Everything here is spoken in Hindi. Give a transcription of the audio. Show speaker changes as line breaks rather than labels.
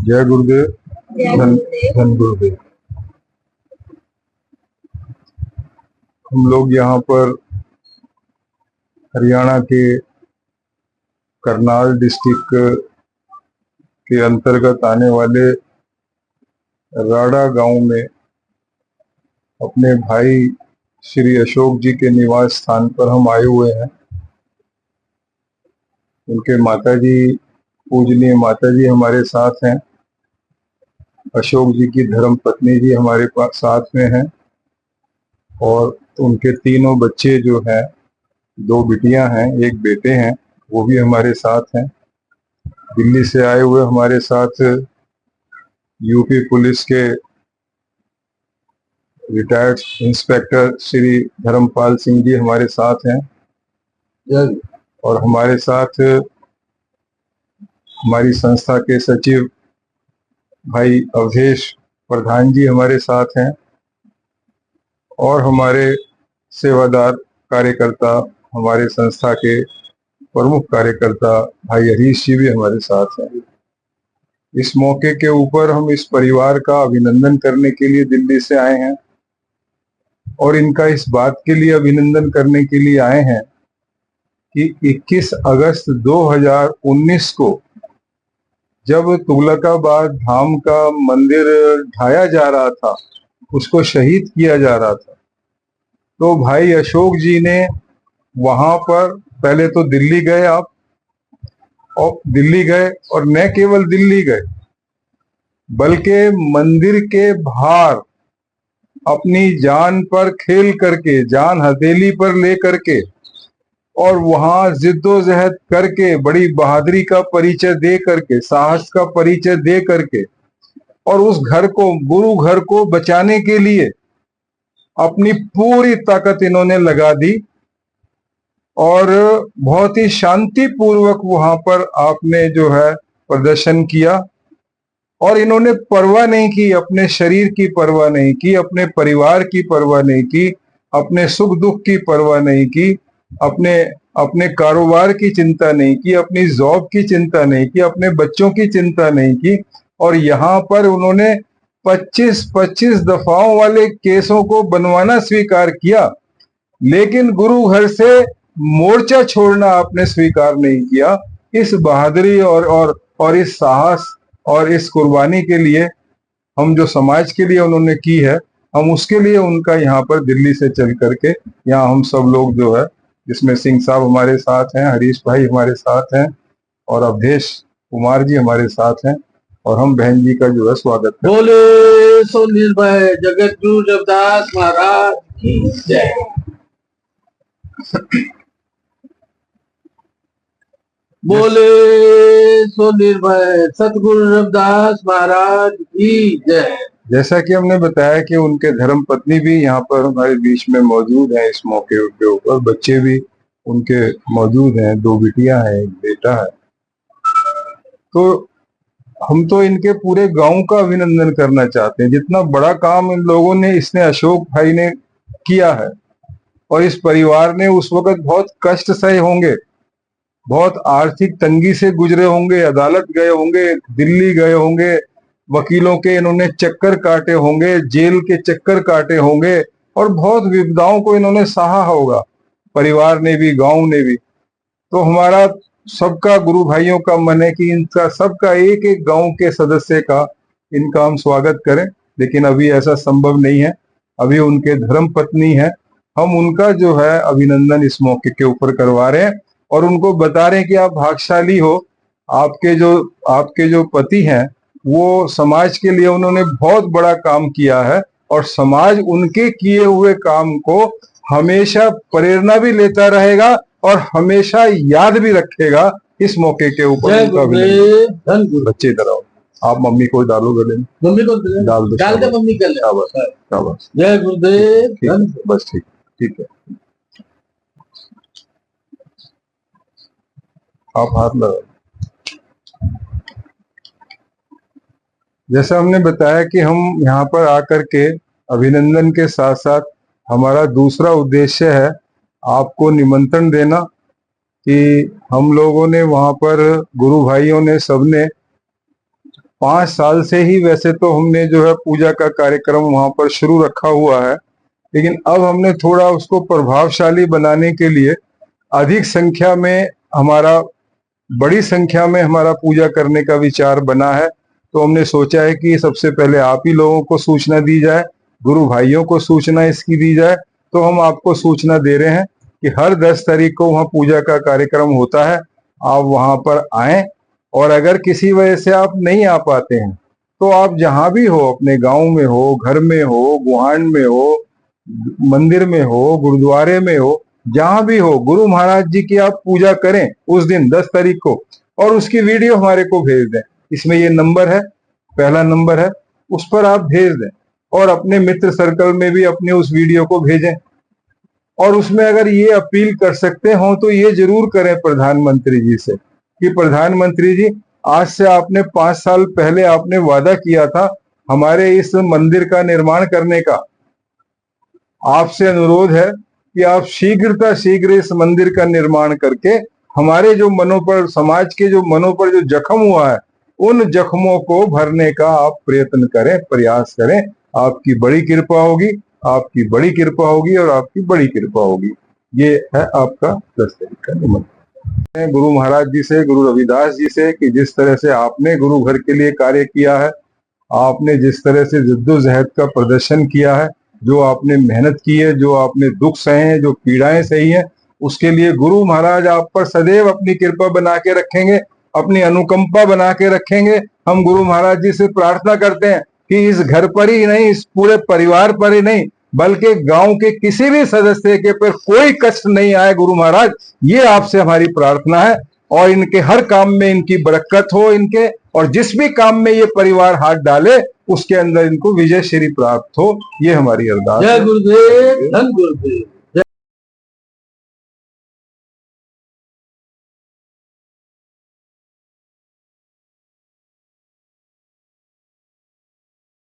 जय गुरुदेव। धन धन गुरुदेव। हम लोग यहाँ पर हरियाणा के करनाल डिस्ट्रिक्ट के अंतर्गत आने वाले राड़ा गांव में अपने भाई श्री अशोक जी के निवास स्थान पर हम आए हुए हैं। उनके माताजी, पूजनीय माताजी हमारे साथ हैं। अशोक जी की धर्म पत्नी जी हमारे पास साथ में हैं और उनके तीनों बच्चे जो हैं, 2 बिटियां हैं, 1 बेटे हैं, वो भी हमारे साथ हैं। दिल्ली से आए हुए हमारे साथ यूपी पुलिस के रिटायर्ड इंस्पेक्टर श्री धर्मपाल सिंह जी हमारे साथ हैं और हमारे साथ हमारी संस्था के सचिव भाई अवधेश प्रधान जी हमारे साथ हैं और हमारे सेवादार कार्यकर्ता, हमारे संस्था के प्रमुख कार्यकर्ता भाई हरीश जी भी हमारे साथ हैं। इस मौके के ऊपर हम इस परिवार का अभिनंदन करने के लिए दिल्ली से आए हैं और इनका इस बात के लिए अभिनंदन करने के लिए आए हैं कि 21 अगस्त 2019 को जब तुगलकाबाद धाम का मंदिर ढाया जा रहा था, उसको शहीद किया जा रहा था, तो भाई अशोक जी ने वहां पर पहले तो दिल्ली गए आप, और दिल्ली गए और न केवल दिल्ली गए बल्कि मंदिर के बाहर अपनी जान पर खेल करके, जान हथेली पर ले करके और वहां जिद्दोजहद करके, बड़ी बहादुरी का परिचय दे करके, साहस का परिचय दे करके और उस घर को, गुरु घर को बचाने के लिए अपनी पूरी ताकत इन्होंने लगा दी और बहुत ही शांति पूर्वक वहां पर आपने जो है प्रदर्शन किया और इन्होंने परवाह नहीं की, अपने शरीर की परवाह नहीं की, अपने परिवार की परवाह नहीं की, अपने सुख दुख की परवाह नहीं की, अपने कारोबार की चिंता नहीं की, अपनी जॉब की चिंता नहीं की, अपने बच्चों की चिंता नहीं की और यहाँ पर उन्होंने 25-25 दफाओं वाले केसों को बनवाना स्वीकार किया, लेकिन गुरु घर से मोर्चा छोड़ना आपने स्वीकार नहीं किया। इस बहादुरी और इस साहस और इस कुर्बानी के लिए, हम जो समाज के लिए उन्होंने की है, हम उसके लिए उनका यहाँ पर दिल्ली से चल करके यहाँ हम सब लोग जो है, जिसमें सिंह साहब हमारे साथ हैं, हरीश भाई हमारे साथ हैं और अवधेश कुमार जी हमारे साथ हैं और हम बहन जी का जो है स्वागत करते हैं।
बोले सो निर्भय जगत गुरु रविदास महाराज की जय। बोले सो निर्भय सतगुरु रविदास महाराज की जय।
जैसा कि हमने बताया कि उनके धर्म पत्नी भी यहाँ पर हमारे बीच में मौजूद है। इस मौके के ऊपर बच्चे भी उनके मौजूद हैं, 2 बिटियां हैं, 1 बेटा है। तो हम तो इनके पूरे गांव का अभिनंदन करना चाहते हैं। जितना बड़ा काम इन लोगों ने, इसने अशोक भाई ने किया है और इस परिवार ने उस वक्त बहुत कष्ट सहे होंगे, बहुत आर्थिक तंगी से गुजरे होंगे, अदालत गए होंगे, दिल्ली गए होंगे, वकीलों के इन्होंने चक्कर काटे होंगे, जेल के चक्कर काटे होंगे और बहुत विपदाओं को इन्होंने सहा होगा, परिवार ने भी, गांव ने भी। तो हमारा सबका, गुरु भाइयों का मन है कि इनका सबका, एक एक गांव के सदस्य का इनका हम स्वागत करें, लेकिन अभी ऐसा संभव नहीं है। अभी उनके धर्म पत्नी है, हम उनका जो है अभिनंदन इस मौके के ऊपर करवा रहे हैं और उनको बता रहे हैं कि आप भाग्यशाली हो। आपके जो पति हैं वो समाज के लिए उन्होंने बहुत बड़ा काम किया है और समाज उनके किए हुए काम को हमेशा प्रेरणा भी लेता रहेगा और हमेशा याद भी रखेगा। इस मौके के ऊपर बच्चे इधर आओ, आप मम्मी को डालो गले में,
मम्मी को
डाल दो,
डाल के मम्मी कर ले।
शाबाश।
जय गुरुदेव।
बस ठीक है, आप हाथ लगाओ। जैसा हमने बताया कि हम यहाँ पर आकर के अभिनंदन के साथ साथ हमारा दूसरा उद्देश्य है आपको निमंत्रण देना कि हम लोगों ने वहाँ पर, गुरु भाइयों ने सबने 5 साल से ही वैसे तो हमने जो है पूजा का कार्यक्रम वहां पर शुरू रखा हुआ है, लेकिन अब हमने थोड़ा उसको प्रभावशाली बनाने के लिए अधिक संख्या में हमारा बड़ी संख्या में हमारा पूजा करने का विचार बना है। तो हमने सोचा है कि सबसे पहले आप ही लोगों को सूचना दी जाए, गुरु भाइयों को सूचना इसकी दी जाए। तो हम आपको सूचना दे रहे हैं कि हर 10 तारीख को वहाँ पूजा का कार्यक्रम होता है, आप वहां पर आएं। और अगर किसी वजह से आप नहीं आ पाते हैं तो आप जहां भी हो, अपने गांव में हो, घर में हो, गुहान में हो, मंदिर में हो, गुरुद्वारे में हो, जहां भी हो, गुरु महाराज जी की आप पूजा करें उस दिन 10 तारीख को, और उसकी वीडियो हमारे को भेज दें। इसमें ये नंबर है, पहला नंबर है, उस पर आप भेज दें और अपने मित्र सर्कल में भी अपने उस वीडियो को भेजें। और उसमें अगर ये अपील कर सकते हो तो ये जरूर करें प्रधानमंत्री जी से कि प्रधानमंत्री जी, आज से आपने 5 साल पहले आपने वादा किया था हमारे इस मंदिर का निर्माण करने का। आपसे अनुरोध है कि आप शीघ्र इस मंदिर का निर्माण करके हमारे जो मनों पर, समाज के जो मनों पर जो जख्म हुआ है, उन जख्मों को भरने का आप प्रयत्न करें, प्रयास करें। आपकी बड़ी कृपा होगी, आपकी बड़ी कृपा होगी और आपकी बड़ी कृपा होगी। ये है आपका 10 तारीख का निमंत्रण। गुरु महाराज जी से, गुरु रविदास जी से, कि जिस तरह से आपने गुरु घर के लिए कार्य किया है, आपने जिस तरह से जिद्दोजहद का प्रदर्शन किया है, जो आपने मेहनत की है, जो आपने दुख सहे हैं, जो पीड़ाएं सही हैं, उसके लिए गुरु महाराज आप पर सदैव अपनी कृपा बना के रखेंगे, अपनी अनुकंपा बना के रखेंगे। हम गुरु महाराज जी से प्रार्थना करते हैं कि इस घर पर ही नहीं, इस पूरे परिवार पर ही नहीं, बल्कि गांव के किसी भी सदस्य के पर कोई कष्ट नहीं आए गुरु महाराज, ये आपसे हमारी प्रार्थना है। और इनके हर काम में इनकी बरकत हो इनके, और जिस भी काम में ये परिवार हाथ डाले उसके अंदर इनको विजय श्री प्राप्त हो, ये हमारी अरदास है।
जय गुरुदेव, धन गुरुदेव।